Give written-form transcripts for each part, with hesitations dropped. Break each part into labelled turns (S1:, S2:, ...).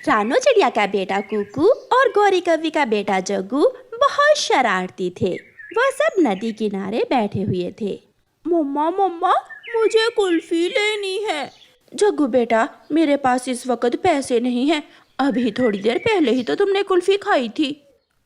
S1: रानो चिड़िया का बेटा कुकू और गौरी कव्वी का बेटा जग्गू बहुत शरारती थे। वह सब नदी किनारे बैठे हुए थे। मम्मा मम्मा, मुझे कुल्फी लेनी है। जग्गू बेटा, मेरे पास इस वक्त पैसे नहीं हैं। अभी थोड़ी देर पहले ही तो तुमने कुल्फी खाई थी।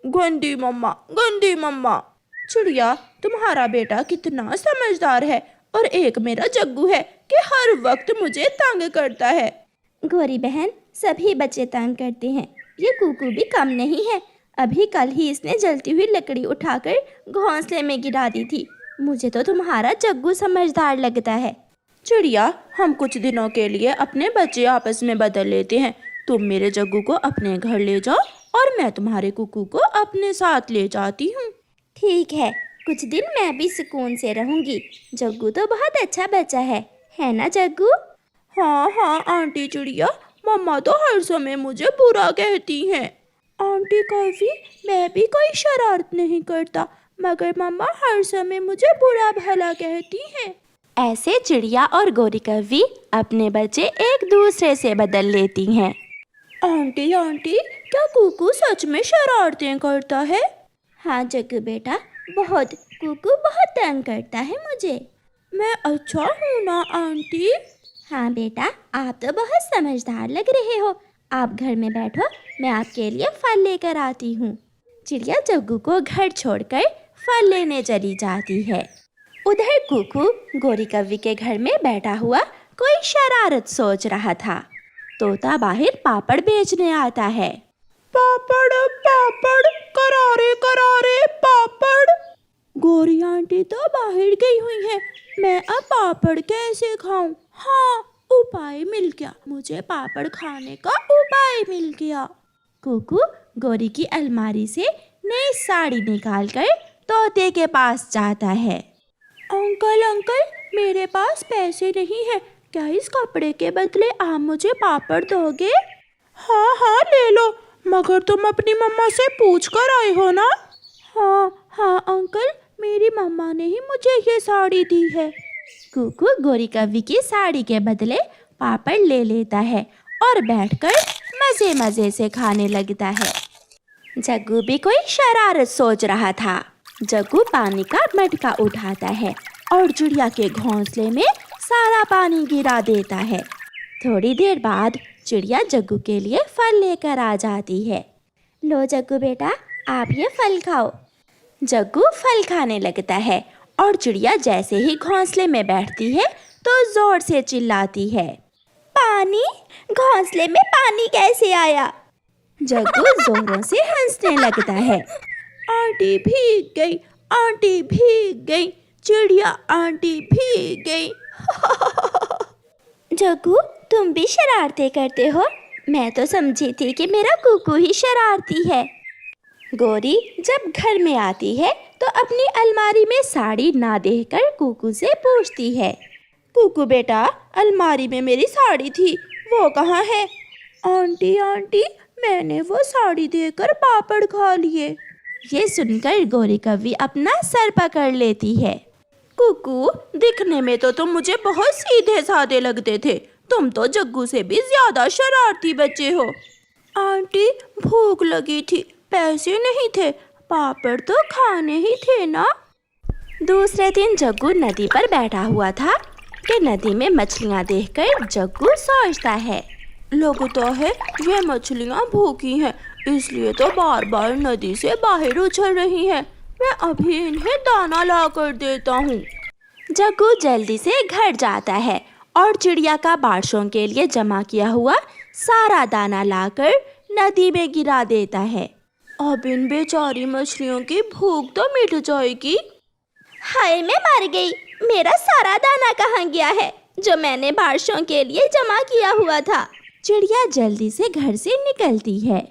S1: गंदी मम्मा, गंदी मम्मा। चिड़िया, तुम्हारा बेटा कितना समझदार है और एक मेरा जग्गू है कि हर वक्त मुझे तंग करता है।
S2: गौरी बहन, सभी बच्चे तंग करते हैं, ये कुकू भी कम नहीं है। अभी कल ही इसने जलती हुई लकड़ी उठाकर घोंसले में गिरा दी थी। मुझे तो तुम्हारा जग्गू समझदार लगता है।
S1: चिड़िया, हम कुछ दिनों के लिए अपने बच्चे आपस में बदल लेते हैं। तुम मेरे जग्गू को अपने घर ले जाओ और मैं तुम्हारे कुकू को अपने साथ ले जाती हूँ।
S2: ठीक है, कुछ दिन मैं भी सुकून से रहूंगी। जग्गू तो बहुत अच्छा बच्चा है ना जग्गू?
S1: हाँ हाँ आंटी चिड़िया, मम्मा तो हर समय मुझे बुरा कहती हैं। आंटी कव्वी, मैं भी कोई शरारत नहीं करता, मगर मम्मा हर समय मुझे बुरा भला कहती हैं।
S2: ऐसे चिड़िया और गौरी कव्वी अपने बच्चे एक दूसरे से बदल लेती हैं।
S1: आंटी आंटी, क्या कुकू सच में शरारतें करता है?
S2: हाँ जग्गू बेटा, बहुत। कुकू बहुत तंग करता है मुझे।
S1: मैं अच्छा हूँ ना आंटी?
S2: हाँ बेटा, आप तो बहुत समझदार लग रहे हो। आप घर में बैठो, मैं आपके लिए फल लेकर आती हूँ।
S1: चिड़िया जग्गू को घर छोड़कर फल लेने चली जाती है। उधर कुकू गौरी कव्वी के घर में बैठा हुआ कोई शरारत सोच रहा था। तोता बाहर पापड़ बेचने आता है। पापड़ पापड़, करारे करारे पापड़। गौरी आंटी तो बाहर गई हुई है, मैं अब पापड़ कैसे खाऊं? हाँ, उपाय मिल गया, मुझे पापड़ खाने का उपाय मिल गया। कुकू गौरी की अलमारी से नई साड़ी निकालकर तोते के पास जाता है। अंकल अंकल, मेरे पास पैसे नहीं है, क्या इस कपड़े के बदले आप मुझे पापड़ दोगे? हाँ हाँ ले लो, मगर तुम अपनी मम्मा से पूछ कर आए हो ना? हाँ हाँ अंकल, मेरी मम्मा ने ही मुझे ये साड़ी दी है। कुकू गौरी कव्वी की साड़ी के बदले पापड़ ले लेता है और बैठकर मजे मजे से खाने लगता है। जग्गू भी कोई शरारत सोच रहा था। जग्गू पानी का मटका उठाता है और चिड़िया के घोंसले में सारा पानी गिरा देता है। थोड़ी देर बाद चिड़िया जग्गू के लिए फल लेकर आ जाती है।
S2: लो जग्गू बेटा, आप ये फल खाओ।
S1: जग्गू फल खाने लगता है और चिड़िया जैसे ही घोंसले में बैठती है तो जोर से चिल्लाती है,
S2: पानी? घोंसले में पानी कैसे आया?
S1: जग्गू जोरों से हंसने लगता है। आंटी भीग गई, आंटी भीग गई, चिड़िया आंटी भीग गई।
S2: जग्गू, तुम भी शरारतें करते हो? मैं तो समझी थी कि मेरा कुकू ही शरारती है।
S1: गौरी जब घर में आती है तो अपनी अलमारी में साड़ी ना देखकर कुकू से पूछती है, कुकू बेटा, अलमारी में मेरी साड़ी थी, वो कहाँ है? आंटी आंटी, मैंने वो साड़ी देकर पापड़ खा लिए। ये सुनकर गौरी कव्वी अपना सर पकड़ लेती है। कुकू, दिखने में तो तुम मुझे बहुत सीधे साधे लगते थे, तुम तो जग्गू से भी ज्यादा शरारती बच्चे हो। आंटी, भूख लगी थी, पैसे नहीं थे, पापड़ तो खाने ही थे ना। दूसरे दिन जग्गू नदी पर बैठा हुआ था कि नदी में मछलियाँ देखकर जग्गू सोचता है, लगता है ये मछलियाँ भूखी हैं, इसलिए तो बार बार नदी से बाहर उछल रही हैं। मैं अभी इन्हें दाना ला कर देता हूँ। जग्गू जल्दी से घर जाता है और चिड़िया का बारसों के लिए जमा किया हुआ सारा दाना लाकर नदी में गिरा देता है। अब इन बेचारी मछलियों की भूख तो मिट जाएगी।
S2: हाय, मैं मर गई। मेरा सारा दाना कहाँ गया है जो मैंने बारसों के लिए जमा किया हुआ था?
S1: चिड़िया जल्दी से घर से निकलती है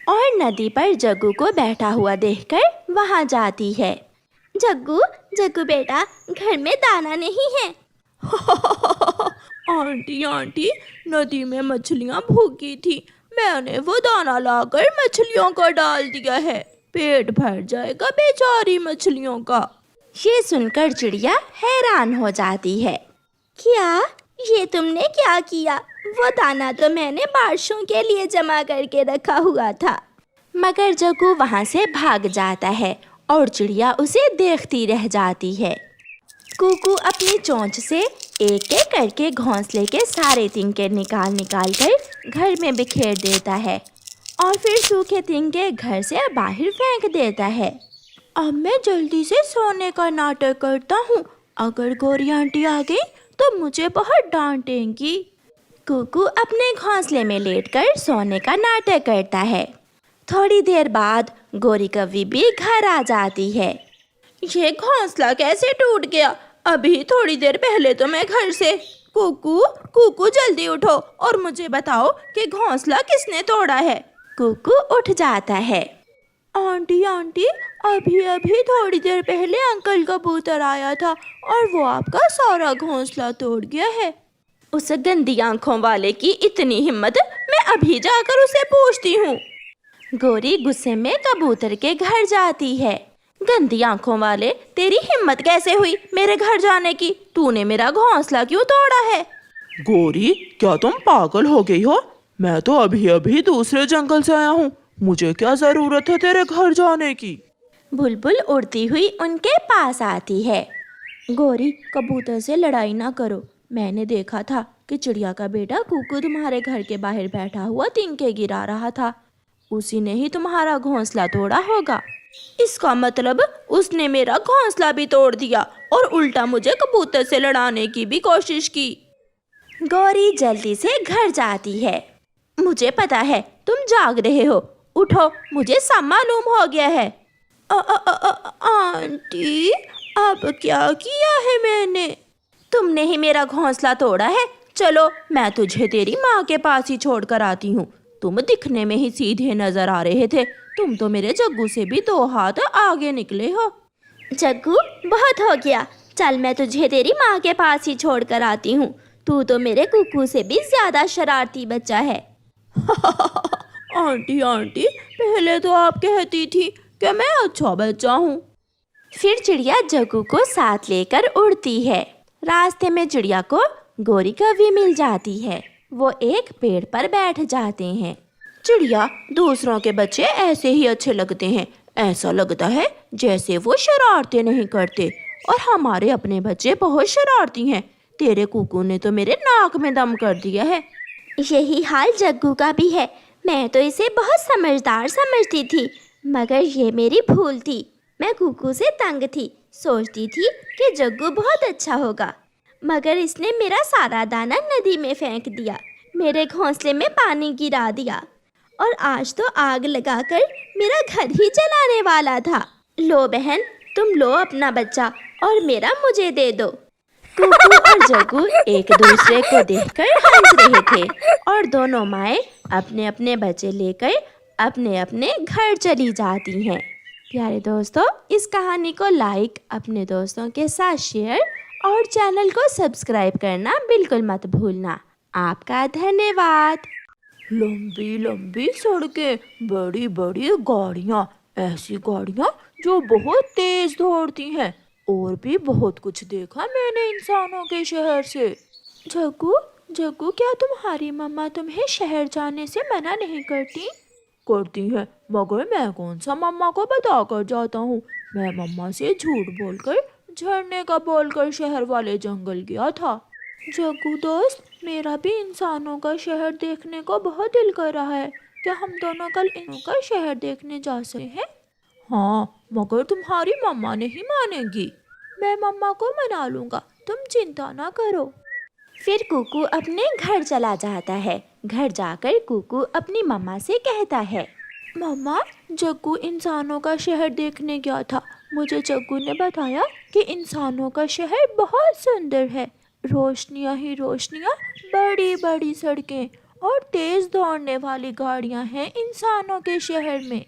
S1: और नदी पर जग्गू को बैठा हुआ देखकर वहाँ जाती है।
S2: जग्गू, जग्गू बेटा, घर में दाना नहीं है।
S1: आंटी आंटी, नदी में मछलियाँ भूखी थी, मैंने वो दाना लाकर मछलियों को डाल दिया है, पेट भर जाएगा बेचारी मछलियों का। ये सुनकर चिड़िया हैरान हो जाती है।
S2: क्या? ये तुमने क्या किया? वो दाना तो मैंने बारिशों के लिए जमा करके रखा हुआ था।
S1: मगर जग्गू वहाँ से भाग जाता है और चिड़िया उसे देखती रह जाती है। कुकू अपनी चोंच से एक एक करके घोंसले के सारे तिनके निकाल कर घर में बिखेर देता है और फिर सूखे तिनके घर से बाहर फेंक देता है। अब मैं जल्दी से सोने का नाटक करता हूँ, अगर गौरी आंटी आ गई तो मुझे बहुत डांटेंगी। कुकू अपने घोंसले में लेटकर सोने का नाटक करता है। थोड़ी देर बाद गौरी कौवी भी घर आ जाती है। ये घोंसला कैसे टूट गया? अभी थोड़ी देर पहले तो मैं घर से। कुकू कुकू जल्दी उठो और मुझे बताओ कि घोंसला किसने तोड़ा है। कुकू उठ जाता है। आंटी आंटी, अभी अभी थोड़ी देर पहले अंकल कबूतर आया था और वो आपका सारा घोंसला तोड़ गया है। उस गंदी आंखों वाले की इतनी हिम्मत, मैं अभी जाकर उसे पूछती हूँ। गौरी गुस्से में कबूतर के घर जाती है। गंदी आंखों वाले, तेरी हिम्मत कैसे हुई मेरे घर जाने की? तूने मेरा घोंसला क्यों तोड़ा है?
S3: गौरी, क्या तुम पागल हो गई हो? मैं तो अभी अभी दूसरे जंगल से आया हूँ, मुझे क्या जरूरत है तेरे घर जाने की?
S1: बुलबुल उड़ती हुई उनके पास आती है। गौरी, कबूतर से लड़ाई ना करो। मैंने देखा था कि चिड़िया का बेटा कुकू तुम्हारे घर के बाहर बैठा हुआ तिनके गिरा रहा था। उसी ने ही तुम्हारा घोंसला तोड़ा होगा। इसका मतलब उसने मेरा घोंसला भी तोड़ दिया और उल्टा मुझे कबूतर से लड़ाने की भी कोशिश की। गौरी जल्दी से घर जाती है। मुझे पता है तुम जाग रहे हो, उठो, मुझे सब मालूम हो गया है। आंटी, अब क्या किया है मैंने? तुमने ही मेरा घोंसला तोड़ा है। चलो, मैं तुझे तेरी माँ के पास ही छोड़ कर आती हूँ। तुम दिखने में ही सीधे नजर आ रहे थे, तुम तो मेरे जग्गू से भी 2 हाथ आगे निकले हो।
S2: जग्गू, बहुत हो गया, चल मैं तुझे तेरी माँ के पास ही छोड़ कर आती हूँ। तू तो मेरे कुकू से भी ज्यादा शरारती बच्चा है।
S3: आंटी आंटी, पहले तो आप कहती थी कि मैं अच्छा बच्चा हूँ।
S1: फिर चिड़िया जग्गू को साथ लेकर उड़ती है। रास्ते में चिड़िया को गौरी कौवी मिल जाती है। वो एक पेड़ पर बैठ जाते हैं। चिड़िया, दूसरों के बच्चे ऐसे ही अच्छे लगते हैं। ऐसा लगता है जैसे वो शरारतें नहीं करते, और हमारे अपने बच्चे बहुत शरारती हैं। तेरे कुकू ने तो मेरे नाक में दम कर दिया है।
S2: यही हाल जग्गू का भी है। मैं तो इसे बहुत समझदार समझती थी, मगर ये मेरी भूल थी। मैं कुकू से तंग थी, सोचती थी कि जग्गू बहुत अच्छा होगा, मगर इसने मेरा सारा दाना नदी में फेंक दिया, मेरे घोंसले में पानी गिरा दिया, और आज तो आग लगाकर मेरा घर ही जलाने वाला था। लो बहन, तुम लो अपना बच्चा और मेरा मुझे दे दो।
S1: कुकू और जग्गू एक दूसरे को देखकर हंस रहे थे और दोनों माएँ अपने अपने बच्चे लेकर अपने अपने घर चली जाती हैं। प्यारे दोस्तों, इस कहानी को लाइक, अपने दोस्तों के साथ शेयर और चैनल को सब्सक्राइब करना बिल्कुल मत भूलना। आपका धन्यवाद।
S3: लंबी लंबी सड़कें, बड़ी बड़ी गाड़ियाँ, ऐसी गाड़ियाँ जो बहुत तेज दौड़ती हैं। और भी बहुत कुछ देखा मैंने इंसानों के शहर से।
S1: जग्गू, जग्गू, क्या तुम्हारी मम्मा तुम्हें शहर जाने से मना नहीं करती?
S3: करती हैं, मगर मैं कौन सा मम्मा को बता कर जाता हूँ। मैं मम्मा से झूठ बोलकर, झरने का बोलकर शहर वाले जंगल गया था।
S1: जग्गू दोस्त, मेरा भी इंसानों का शहर देखने को बहुत दिल कर रहा है। क्या हम दोनों कल इनका शहर देखने जा सकते हैं?
S3: हाँ, मगर तुम्हारी मम्मा नहीं मानेगी।
S1: मैं मम्मा को मना लूँगा, तुम चिंता ना करो। फिर कुकू अपने घर चला जाता है। घर जाकर कुकू अपनी मम्मा से कहता है, मम्मा, जग्गू इंसानों का शहर देखने गया था। मुझे जग्गू ने बताया कि इंसानों का शहर बहुत सुंदर है। रोशनियाँ ही रोशनियाँ, बड़ी बड़ी सड़कें और तेज दौड़ने वाली गाड़ियाँ हैं इंसानों के शहर में।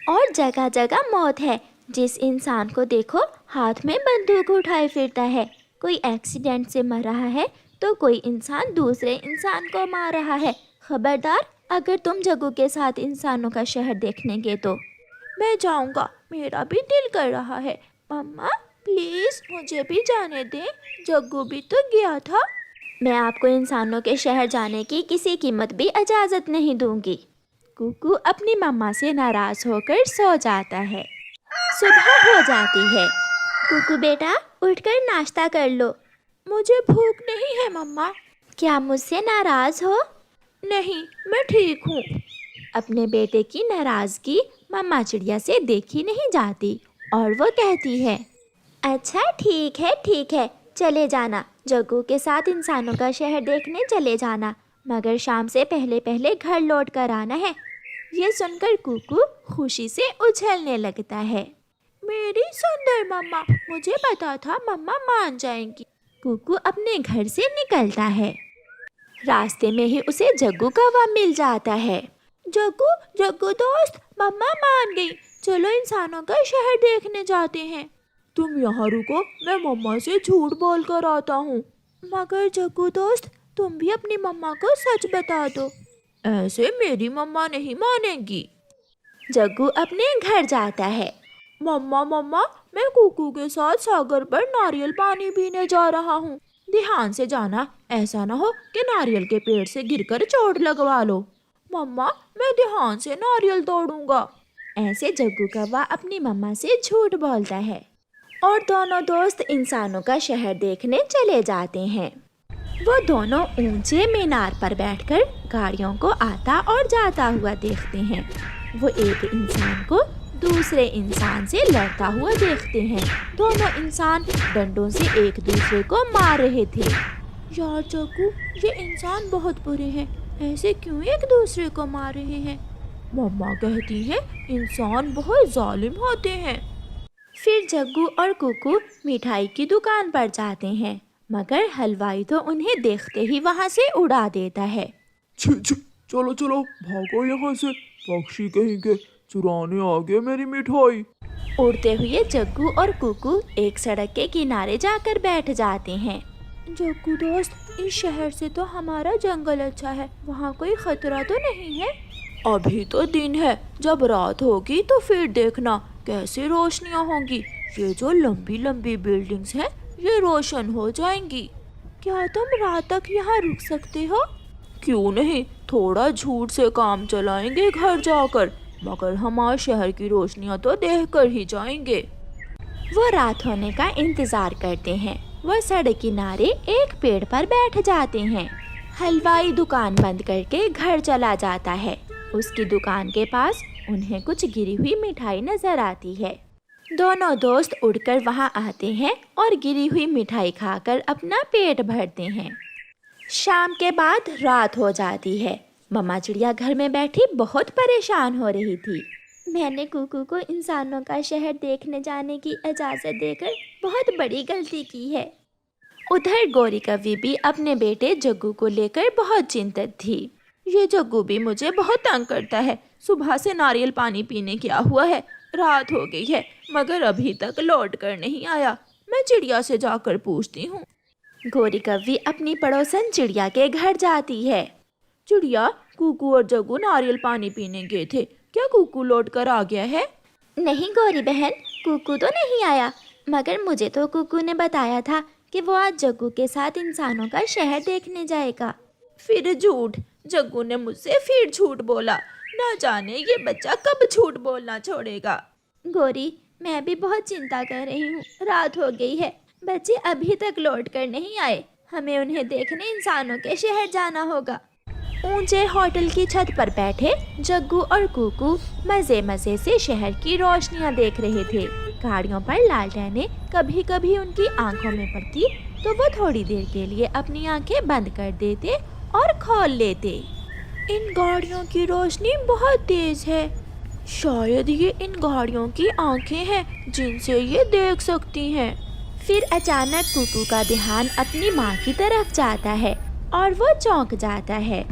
S2: और जगह जगह मौत है। जिस इंसान को देखो हाथ में बंदूक उठाए फिरता है। कोई एक्सीडेंट से मर रहा है तो कोई इंसान दूसरे इंसान को मार रहा है। खबरदार, अगर तुम जग्गू के साथ इंसानों का शहर देखने गए तो।
S1: मैं जाऊंगा, मेरा भी दिल कर रहा है। मम्मा प्लीज़ मुझे भी जाने दें, जग्गू भी तो गया था। मैं आपको इंसानों के शहर जाने की किसी कीमत भी इजाज़त नहीं दूंगी। कुकू अपनी मम्मा से नाराज होकर सो जाता है। सुबह हो जाती है।
S2: कुकू बेटा, उठकर नाश्ता कर लो।
S3: मुझे भूख नहीं है मम्मा।
S2: क्या मुझसे नाराज़ हो?
S3: नहीं, मैं ठीक हूँ।
S1: अपने बेटे की नाराज़गी मम्मा चिड़िया से देखी नहीं जाती और वो कहती है,
S2: अच्छा ठीक है, चले जाना। जग्गू के साथ इंसानों का शहर देखने चले जाना, मगर शाम से पहले पहले घर लौट कर आना है।
S1: ये सुनकर कुकू खुशी से उछलने लगता है।
S3: मेरी सुंदर मम्मा, मुझे पता था मम्मा मान जाएंगी।
S1: कुकू अपने घर से निकलता है। रास्ते में ही उसे जग्गू कौवा मिल जाता है।
S3: जग्गू दोस्त, मम्मा मान गई। चलो इंसानों का शहर देखने जाते हैं। तुम यहाँ रुको, मैं मम्मा से झूठ बोल कर आता हूँ। मगर जग्गू दोस्त, तुम भी अपनी मम्मा को सच बता दो। ऐसे मेरी मम्मा नहीं मानेगी।
S1: जग्गू अपने घर जाता है।
S3: मम्मा, मैं कुकू के साथ सागर पर नारियल पानी पीने जा रहा हूँ। ध्यान से जाना, ऐसा ना हो कि नारियल के पेड़ से गिरकर चोट लगवा लो। मम्मा, मैं ध्यान से नारियल तोड़ूंगा।
S1: ऐसे जग्गू कौवा अपनी मम्मा से झूठ बोलता है और दोनों दोस्त इंसानों का शहर देखने चले जाते हैं। वो दोनों ऊंचे मीनार पर बैठकर गाड़ियों को आता और जाता हुआ देखते हैं। वो एक इंसान को दूसरे इंसान से लड़ता हुआ देखते हैं। दोनों इंसान डंडों से एक दूसरे को मार रहे थे।
S3: यार जग्गू, ये इंसान बहुत बुरे हैं। ऐसे क्यों एक दूसरे को मार रहे हैं? मम्मा कहती है इंसान बहुत जालिम होते हैं।
S1: फिर जग्गू और कुकू मिठाई की दुकान पर जाते हैं, मगर हलवाई तो उन्हें देखते ही वहाँ से उड़ा देता है।
S4: छी, चलो भागो यहाँ से, पक्षी कहीं के, चुराने आ गए मेरी मिठाई।
S1: उड़ते हुए जग्गू और कुकू एक सड़क के किनारे जाकर बैठ जाते हैं।
S3: जग्गू दोस्त, इस शहर से तो हमारा जंगल अच्छा है, वहाँ कोई खतरा तो नहीं है? अभी तो दिन है, जब रात होगी तो फिर देखना कैसे रोशनियाँ होंगी। ये जो लंबी लंबी बिल्डिंग्स हैं, ये रोशन हो जाएंगी। क्या तुम रात तक यहाँ रुक सकते हो? क्यों नहीं, थोड़ा झूठ से काम चलाएंगे घर जाकर, मगर हमारे शहर की रोशनियाँ तो देख कर ही जाएंगे।
S1: वो रात होने का इंतजार करते हैं। वो सड़क किनारे एक पेड़ पर बैठ जाते हैं। हलवाई दुकान बंद करके घर चला जाता है। उसकी दुकान के पास उन्हें कुछ गिरी हुई मिठाई नजर आती है। दोनों दोस्त उड़कर वहां आते हैं और गिरी हुई मिठाई खाकर अपना पेट भरते हैं। शाम के बाद रात हो जाती है। मम्मा चिड़िया घर में बैठी बहुत परेशान हो रही थी।
S2: मैंने कुकू को इंसानों का शहर देखने जाने की इजाज़त देकर बहुत बड़ी गलती की है।
S1: उधर गोरी कौवी भी अपने बेटे जग्गू को लेकर बहुत चिंतित थी।
S3: ये जग्गू भी मुझे बहुत तंग करता है। सुबह से नारियल पानी पीने गया हुआ है, रात हो गई है, मगर अभी तक लौट कर नहीं आया। मैं चिड़िया से जाकर पूछती हूँ।
S1: गोरी कौवी अपनी पड़ोसन चिड़िया के घर जाती है।
S3: चिड़िया, कुकू और जग्गू नारियल पानी पीने गए थे, क्या कुकू लौट कर आ गया है?
S2: नहीं गोरी बहन, कुकू तो नहीं आया, मगर मुझे तो कुकू ने बताया था कि वो आज जग्गू के साथ इंसानों का शहर देखने जाएगा।
S3: फिर झूठ, जग्गू ने मुझसे फिर झूठ बोला। ना जाने ये बच्चा कब झूठ बोलना छोड़ेगा।
S2: गोरी, मैं भी बहुत चिंता कर रही हूँ। रात हो गई है, बच्चे अभी तक लौट कर नहीं आए। हमें उन्हें देखने इंसानों के शहर जाना होगा।
S1: ऊंचे होटल की छत पर बैठे जग्गू और कुकू मजे मजे से शहर की रोशनियां देख रहे थे। गाड़ियों पर लालटेनें कभी कभी उनकी आंखों में पड़ती तो वो थोड़ी देर के लिए अपनी आंखें बंद कर देते और खोल लेते।
S3: इन गाड़ियों की रोशनी बहुत तेज है। शायद ये इन गाड़ियों की आंखें हैं जिनसे ये देख सकती हैं।
S1: फिर अचानक कुकू का ध्यान अपनी माँ की तरफ जाता है और वो चौंक जाता है।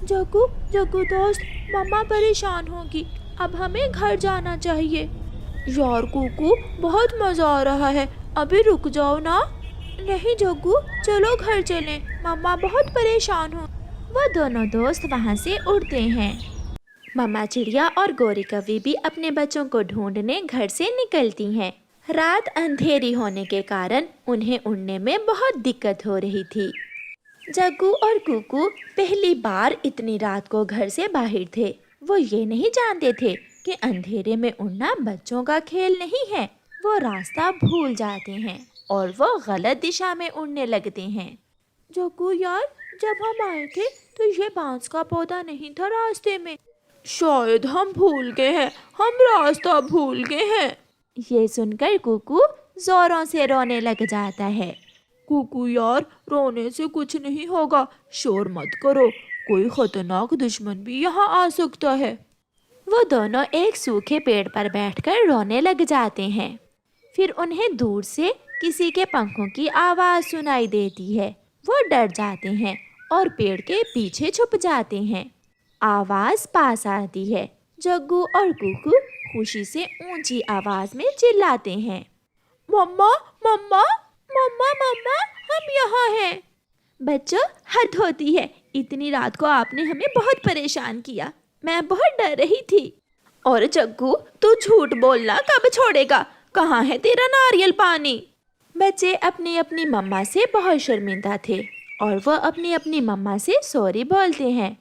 S3: जग्गू दोस्त, मम्मा परेशान होगी, अब हमें घर जाना चाहिए। यार कुकू, बहुत मजा आ रहा है, अभी रुक जाओ ना। नहीं जग्गू, चलो घर चलें, मम्मा बहुत परेशान हो।
S1: वो दोनों दोस्त वहाँ से उड़ते हैं। मम्मा चिड़िया और गोरी कौवी भी अपने बच्चों को ढूंढने घर से निकलती हैं। रात अंधेरी होने के कारण उन्हें उड़ने में बहुत दिक्कत हो रही थी। जग्गू और कुकू पहली बार इतनी रात को घर से बाहर थे। वो ये नहीं जानते थे कि अंधेरे में उड़ना बच्चों का खेल नहीं है। वो रास्ता भूल जाते हैं और वो गलत दिशा में उड़ने लगते हैं।
S3: जग्गू यार, जब हम आए थे तो ये बांस का पौधा नहीं था रास्ते में। शायद हम भूल गए हैं, हम रास्ता भूल गए हैं।
S1: ये सुनकर कुकू जोरों से रोने लग जाता है।
S3: कुकू यार, रोने से कुछ नहीं होगा, शोर मत करो, कोई खतरनाक दुश्मन भी यहाँ आ सकता है।
S1: वो दोनों एक सूखे पेड़ पर बैठकर रोने लग जाते हैं। फिर उन्हें दूर से किसी के पंखों की आवाज़ सुनाई देती है। वो डर जाते हैं और पेड़ के पीछे छुप जाते हैं। आवाज़ पास आती है। जग्गू और कुकू खुशी से ऊंची आवाज़ में चिल्लाते हैं,
S3: मम्मा मम्मा मम्मा मम्मा, हम यहाँ हैं।
S2: बच्चों, हद होती है, इतनी रात को आपने हमें बहुत परेशान किया। मैं बहुत डर रही थी।
S1: और जग्गू, तू झूठ बोलना कब छोड़ेगा? कहाँ है तेरा नारियल पानी? बच्चे अपनी अपनी मम्मा से बहुत शर्मिंदा थे और वो अपनी अपनी मम्मा से सॉरी बोलते हैं।